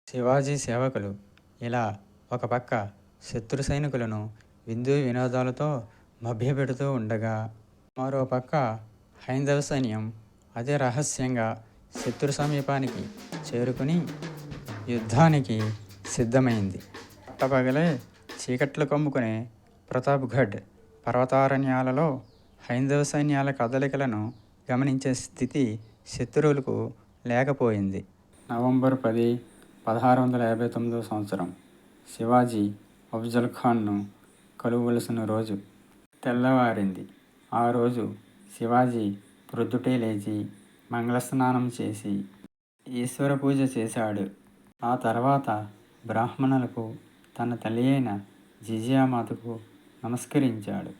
శివాజీ సేవకులు ఇలా ఒక పక్క శత్రు సైనికులను విందు వినోదాలతో మభ్యపెడుతూ ఉండగా, మరో పక్క హైందవ సైన్యం అతి రహస్యంగా శత్రు సమీపానికి చేరుకుని యుద్ధానికి సిద్ధమైంది. పట్టపగలే చీకట్లు కమ్ముకునే ప్రతాప్గఢ్ పర్వతారణ్యాలలో హైందవ సైన్యాల కదలికలను గమనించే స్థితి శత్రువులకు లేకపోయింది. నవంబర్ 10, 1659 శివాజీ అఫ్జల్ ఖాన్ను కలువవలసిన రోజు తెల్లవారింది. ఆ రోజు శివాజీ ప్రొద్దుటే లేచి మంగళస్నానం చేసి ఈశ్వర పూజ చేశాడు. ఆ తర్వాత బ్రాహ్మణులకు, తన తల్లి అయిన జిజియామాతకు నమస్కరించాడు.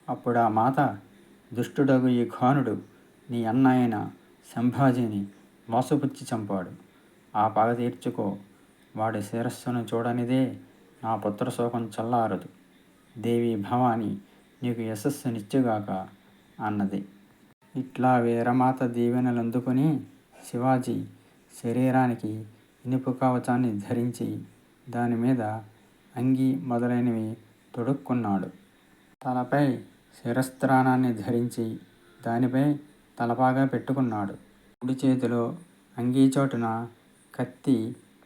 అప్పుడు ఆ మాత, దుష్టుడగు ఈ ఖానుడు నీ అన్న అయిన సంభాజీని మోసపుచ్చి చంపాడు. ఆ పగ తీర్చుకో. వాడి శిరస్సును చూడనిదే నా పుత్రశోకం చల్లారదు. దేవి భవాని నీకు యశస్సునిచ్చుగాక అన్నది. ఇట్లా వీరమాత దీవెనలందుకుని శివాజీ శరీరానికి ఇనుప కవచాన్ని ధరించి దాని మీద అంగీ మొదలైనవి తొడుక్కున్నాడు. తలపై శిరస్త్రాణాన్ని ధరించి దానిపై తలపాగా పెట్టుకున్నాడు. కుడి చేతిలో అంగీ చోటున కత్తి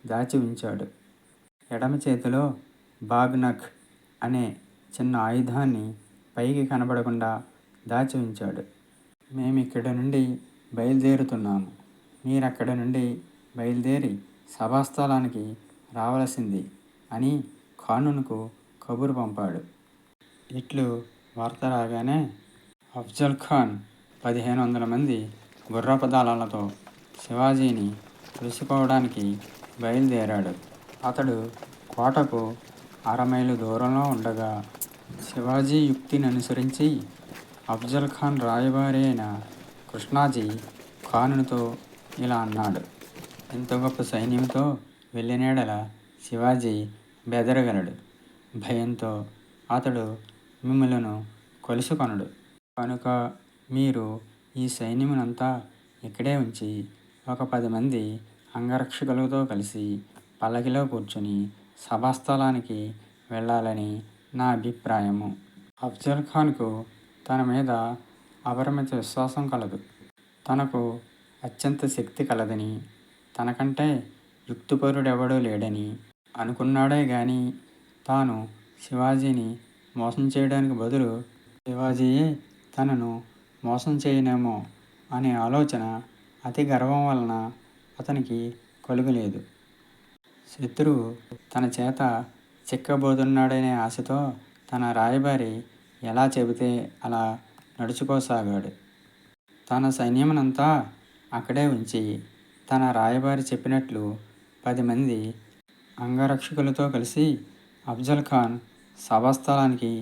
దాచి ఉంచాడు. ఎడమ చేతిలో బాగ్నఖ్ అనే చిన్న ఆయుధాన్ని పైకి కనబడకుండా దాచి ఉంచాడు. మేమిక్కడి నుండి బయలుదేరుతున్నాము. మీరక్కడి నుండి బయలుదేరి సభాస్థలానికి రావలసింది అని ఖానునకు కబురు పంపాడు. ఇట్లు వార్త రాగానే అఫ్జల్ ఖాన్ 1500 మంది గుర్రపు దళాలతో శివాజీని కలుసుకోవడానికి బయలుదేరాడు. అతడు కోటకు 1/2 మైలు దూరంలో ఉండగా శివాజీ యుక్తిని అనుసరించి అఫ్జల్ ఖాన్ రాయబారి అయిన కృష్ణాజీ ఖానుతో ఇలా అన్నాడు. ఇంత గొప్ప సైన్యంతో వెళ్ళినేడల శివాజీ బెదరగలడు. భయంతో అతడు మిమ్ములను కలుసుకొనడు. కనుక మీరు ఈ సైన్యమునంతా ఇక్కడే ఉంచి ఒక 10 మంది అంగరక్షకులతో కలిసి పల్లకిలో కూర్చుని సభాస్థలానికి వెళ్ళాలని నా అభిప్రాయము. అఫ్జల్ ఖాన్కు తన మీద అపరిమిత విశ్వాసం కలదు. తనకు అత్యంత శక్తి కలదని, తనకంటే యుక్తిపరుడెవడూ లేడని అనుకున్నాడే గాని తాను శివాజీని మోసం చేయడానికి బదులు శివాజీయే తనను మోసం చేయనేమో అనే ఆలోచన అతి గర్వం వలన అతనికి కలుగలేదు. శత్రువు తన చేత చిక్కబోతున్నాడనే ఆశతో తన రాయబారి ఎలా చెబితే అలా నడుచుకోసాగాడు. తన సైన్యమునంతా అక్కడే ఉంచి తన రాయబారి చెప్పినట్లు 10 మంది అంగరక్షకులతో కలిసి అఫ్జల్ ఖాన్ సభాస్థలానికి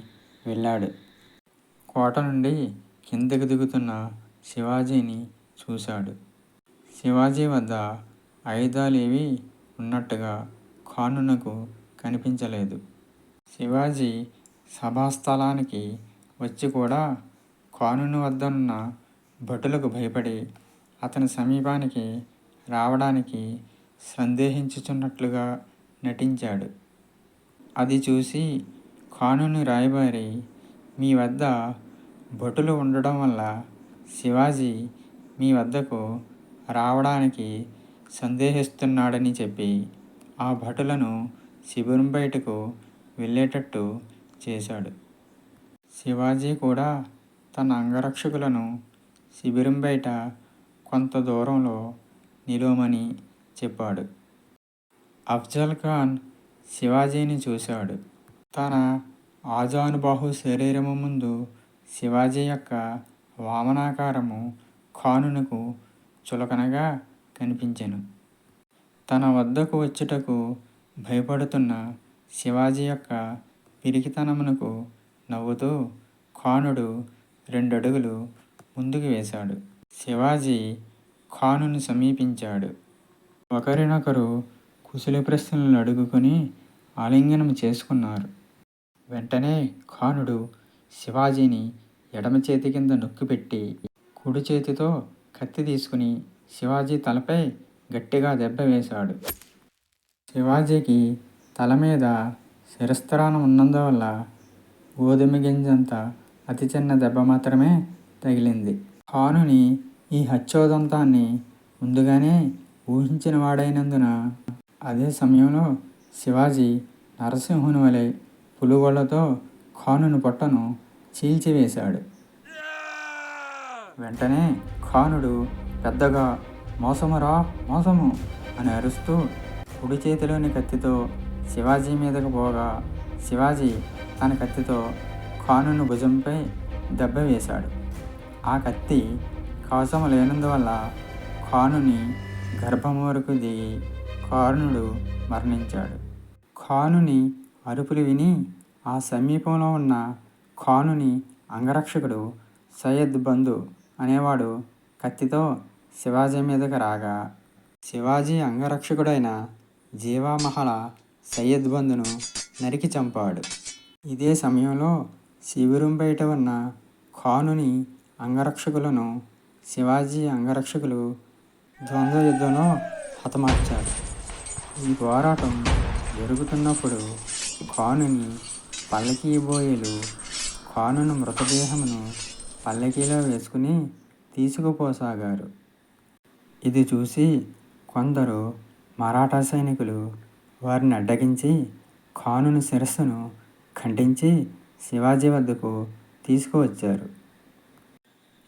వెళ్ళాడు. కోట నుండి కిందకు దిగుతున్న శివాజీని చూశాడు. శివాజీ వద్ద ఆయుధాలేవీ ఉన్నట్టుగా ఖానునకు కనిపించలేదు. శివాజీ సభాస్థలానికి వచ్చి కూడా ఖానుని వద్దనున్న భటులకు భయపడి అతని సమీపానికి రావడానికి సందేహించుచున్నట్లుగా నటించాడు. అది చూసి ఖానుని రాయబారి, మీ వద్ద భటులు ఉండడం వల్ల శివాజీ మీ వద్దకు రావడానికి సందేహిస్తున్నాడని చెప్పి ఆ భటులను శిబిరం బయటకు వెళ్ళేటట్టు చేశాడు. శివాజీ కూడా తన అంగరక్షకులను శిబిరం బయట కొంత దూరంలో నిలువమని చెప్పాడు. అఫ్జల్ ఖాన్ శివాజీని చూశాడు. తన ఆజానుబాహు శరీరము ముందు శివాజీ యొక్క వామనాకారము ఖానునకు చులకనగా కనిపించెను. తన వద్దకు వచ్చుటకు భయపడుతున్న శివాజీ యొక్క పిరికితనమునకు నవ్వుతూ ఖానుడు 2 అడుగులు ముందుకు వేశాడు. శివాజీ ఖానుని సమీపించాడు. ఒకరినొకరు కుశల ప్రశ్నలు అడుగుకొని ఆలింగనం చేసుకున్నారు. వెంటనే ఖానుడు శివాజీని ఎడమ చేతి కింద నొక్కిపెట్టి కుడి చేతితో కత్తి తీసుకుని శివాజీ తలపై గట్టిగా దెబ్బ వేశాడు. శివాజీకి తల మీద శిరస్త్రాణం ఉన్నందువల్ల గోధుమ గింజంత అతి చిన్న దెబ్బ మాత్రమే తగిలింది. ఖానుని ఈ హత్యోదంతాన్ని ముందుగానే ఊహించిన వాడైనందున అదే సమయంలో శివాజీ నరసింహుని వలె పులిగోళ్లతో ఖానుని పొట్టను చీల్చివేశాడు. వెంటనే ఖానుడు పెద్దగా మోసమురా మోసము అని అరుస్తూ కుడి చేతిలోని కత్తితో శివాజీ మీదకు పోగా శివాజీ తన కత్తితో ఖానుని భుజంపై దెబ్బ వేశాడు. ఆ కత్తి కవచము లేనందువల్ల ఖానుని గర్భం వరకు దిగి ఖానుడు మరణించాడు. ఖానుని అరుపులు విని ఆ సమీపంలో ఉన్న ఖానుని అంగరక్షకుడు సయ్యద్ బంధు అనేవాడు కత్తితో శివాజీ మీదకు రాగా శివాజీ అంగరక్షకుడైన జీవామహల సయ్యద్ బంధును నరికి చంపాడు. ఇదే సమయంలో శిబిరం బయట ఉన్న ఖానుని అంగరక్షకులను శివాజీ అంగరక్షకులు ద్వంద్వ యుద్ధంలో హతమార్చారు. ఈ పోరాటం జరుగుతున్నప్పుడు ఖానుని పల్లకీ బోయలు ఖానుని మృతదేహమును పల్లకీలో వేసుకుని తీసుకుపోసాగారు. ఇది చూసి కొందరు మరాఠా సైనికులు వారిని అడ్డగించి ఖానుని శిరస్సును ఖండించి శివాజీ వద్దకు తీసుకువచ్చారు.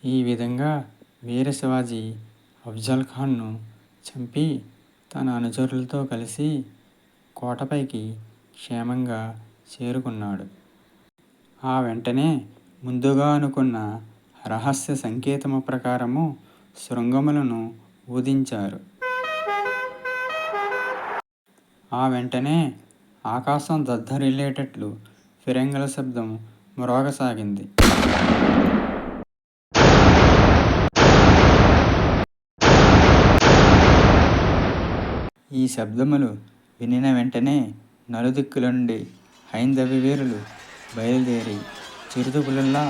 ఈ విధంగా వీర శివాజీ అఫ్జల్ ఖాన్ను చంపి తన అనుచరులతో కలిసి కోటపైకి క్షేమంగా చేరుకున్నాడు. ఆ వెంటనే ముందుగా అనుకున్న రహస్య సంకేతము ప్రకారము శృంగములను ఊదించారు. ఆ వెంటనే ఆకాశం దద్దరిల్లేటట్లు ఫిరంగుల శబ్దం మ్రోగసాగింది. ఈ శబ్దములు వినిన వెంటనే నలుదిక్కుల నుండి హైందవ వీరులు బయలుదేరి చిరుతపులుల్లా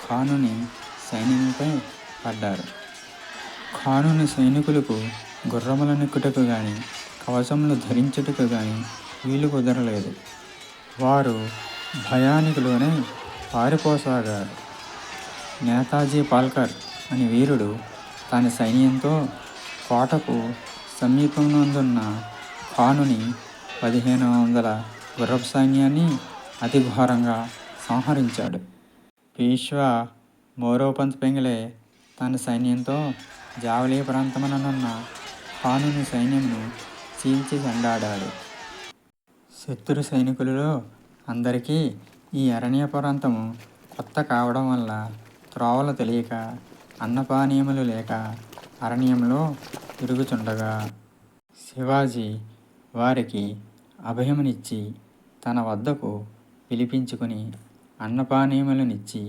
ఖానుని సైన్యంపై పడ్డారు. ఖానుని సైనికులకు గుర్రముల నెక్కుటకు గాని కవచములు ధరించుటకు గాని వీలు కుదరలేదు. వారు భయానికిలోనే పారిపోసాగారు. నేతాజీ పాల్కర్ అని వీరుడు తన సైన్యంతో కోటకు సమీపమునందున్న ఖానుని 1500 గుర్రపు సైన్యాన్ని అతి ఘోరంగా సంహరించాడు. పీష్వా మోరోపంత్ పెంగళే తన సైన్యంతో జావలీ ప్రాంతముననున్న ఖానుని సైన్యమును చీల్చి చెండాడాడు. శత్రు సైనికులలో అందరికీ ఈ అరణ్య ప్రాంతము కొత్త కావడం వల్ల త్రోవలు తెలియక అన్నపానీయములు లేక అరణ్యంలో తిరుగుచుండగా శివాజీ వారికి అభయమునిచ్చి తన వద్దకు పిలిపించుకుని అన్నపానీయములనిచ్చి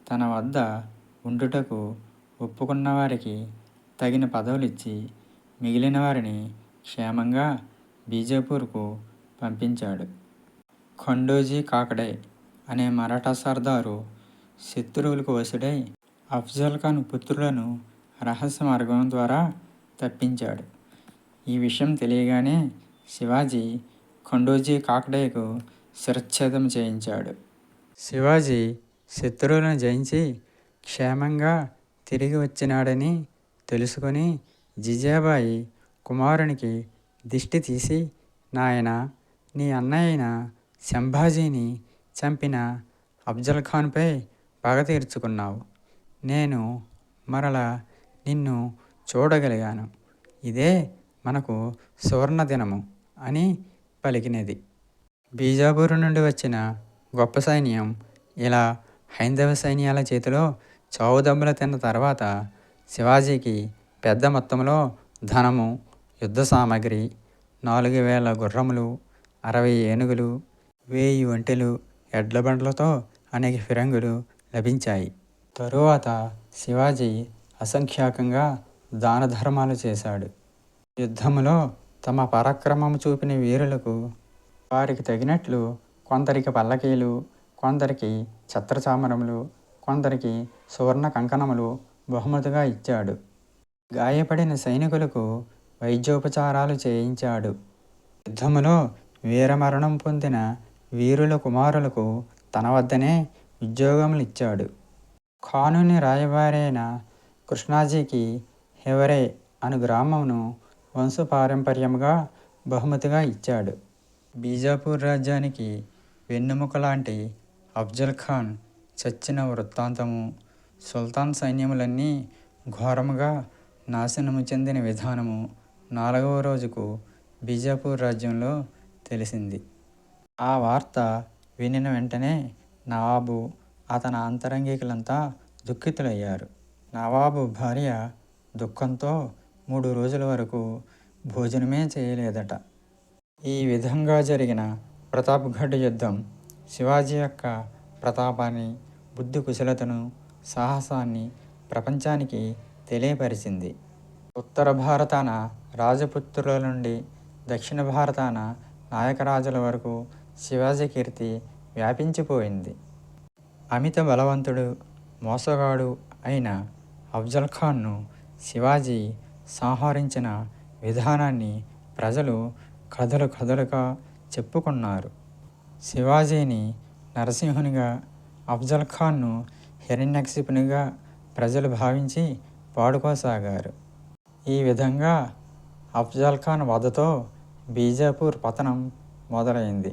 తన వద్ద ఉండుటకు ఒప్పుకున్న వారికి తగిన పదవులిచ్చి మిగిలిన వారిని క్షేమంగా బీజాపూర్కు పంపించాడు. ఖండోజీ కాకడే అనే మరాఠా సర్దారు శత్రువులకు వశుడై అఫ్జల్ ఖాన్ పుత్రులను రహస్య మార్గం ద్వారా తప్పించాడు. ఈ విషయం తెలియగానే శివాజీ ఖండోజీ కాకడేకు శిరచ్ఛేదం చేయించాడు. శివాజీ శత్రువులను జయించి క్షేమంగా తిరిగి వచ్చినాడని తెలుసుకొని జిజాబాయి కుమారునికి దిష్టి తీసి, నాయనా, నీ అన్నయ్య అయిన సంభాజీని చంపిన అఫ్జల్ ఖాన్పై పగ తీర్చుకున్నావు. నేను మరలా నిన్ను చూడగలిగాను. ఇదే మనకు సువర్ణ దినము అని పలికినది. బీజాపూర్ నుండి వచ్చిన గొప్ప సైన్యం ఇలా హైందవ సైన్యాల చేతిలో చావు దెబ్బలు తిన్న తర్వాత శివాజీకి పెద్ద మొత్తంలో ధనము, యుద్ధ సామాగ్రి, 4000 గుర్రములు, 60 ఏనుగులు, 1000 ఒంటెలు, ఎడ్ల బండ్లతో అనేక ఫిరంగులు లభించాయి. తరువాత శివాజీ అసంఖ్యాకంగా దాన ధర్మాలు చేశాడు. యుద్ధములో తమ పరాక్రమము చూపిన వీరులకు వారికి తగినట్లు కొందరికి పల్లకీలు, కొందరికి ఛత్రచామరములు, కొందరికి సువర్ణ కంకణములు బహుమతిగా ఇచ్చాడు. గాయపడిన సైనికులకు వైద్యోపచారాలు చేయించాడు. యుద్ధములో వీరమరణం పొందిన వీరుల కుమారులకు తన వద్దనే ఉద్యోగములిచ్చాడు. ఖానుని రాయబారైన కృష్ణాజీకి హెవరే అను గ్రామమును వంశపారంపర్యముగా బహుమతిగా ఇచ్చాడు. బీజాపూర్ రాజ్యానికి వెన్నెముక లాంటి అఫ్జల్ ఖాన్ చచ్చిన వృత్తాంతము, సుల్తాన్ సైన్యములన్నీ ఘోరముగా నాశనము చెందిన విధానము 4వ రోజుకు బీజాపూర్ రాజ్యంలో తెలిసింది. ఆ వార్త వినిన వెంటనే నవాబు అతని అంతరంగికులంతా దుఃఖితులయ్యారు. నవాబు భార్య దుఃఖంతో 3 రోజుల వరకు భోజనమే చేయలేదట. ఈ విధంగా జరిగిన ప్రతాప్గఢ్ యుద్ధం శివాజీ యొక్క ప్రతాపాన్ని, బుద్ధి కుశలతను, సాహసాన్ని ప్రపంచానికి తెలియపరిచింది. ఉత్తర భారతాన రాజపుత్రుల నుండి దక్షిణ భారతాన నాయకరాజుల వరకు శివాజీ కీర్తి వ్యాపించిపోయింది. అమిత బలవంతుడు, మోసగాడు అయిన అఫ్జల్ ఖాన్ను శివాజీ సంహరించిన విధానాన్ని ప్రజలు కథలు కథలుగా చెప్పుకున్నారు. శివాజీని నరసింహునిగా, అఫ్జల్ ఖాన్ను హిరణ్యకశిపునిగా ప్రజలు భావించి పాడుకోసాగారు. ఈ విధంగా అఫ్జల్ ఖాన్ వధతో బీజాపూర్ పతనం మొదలైంది.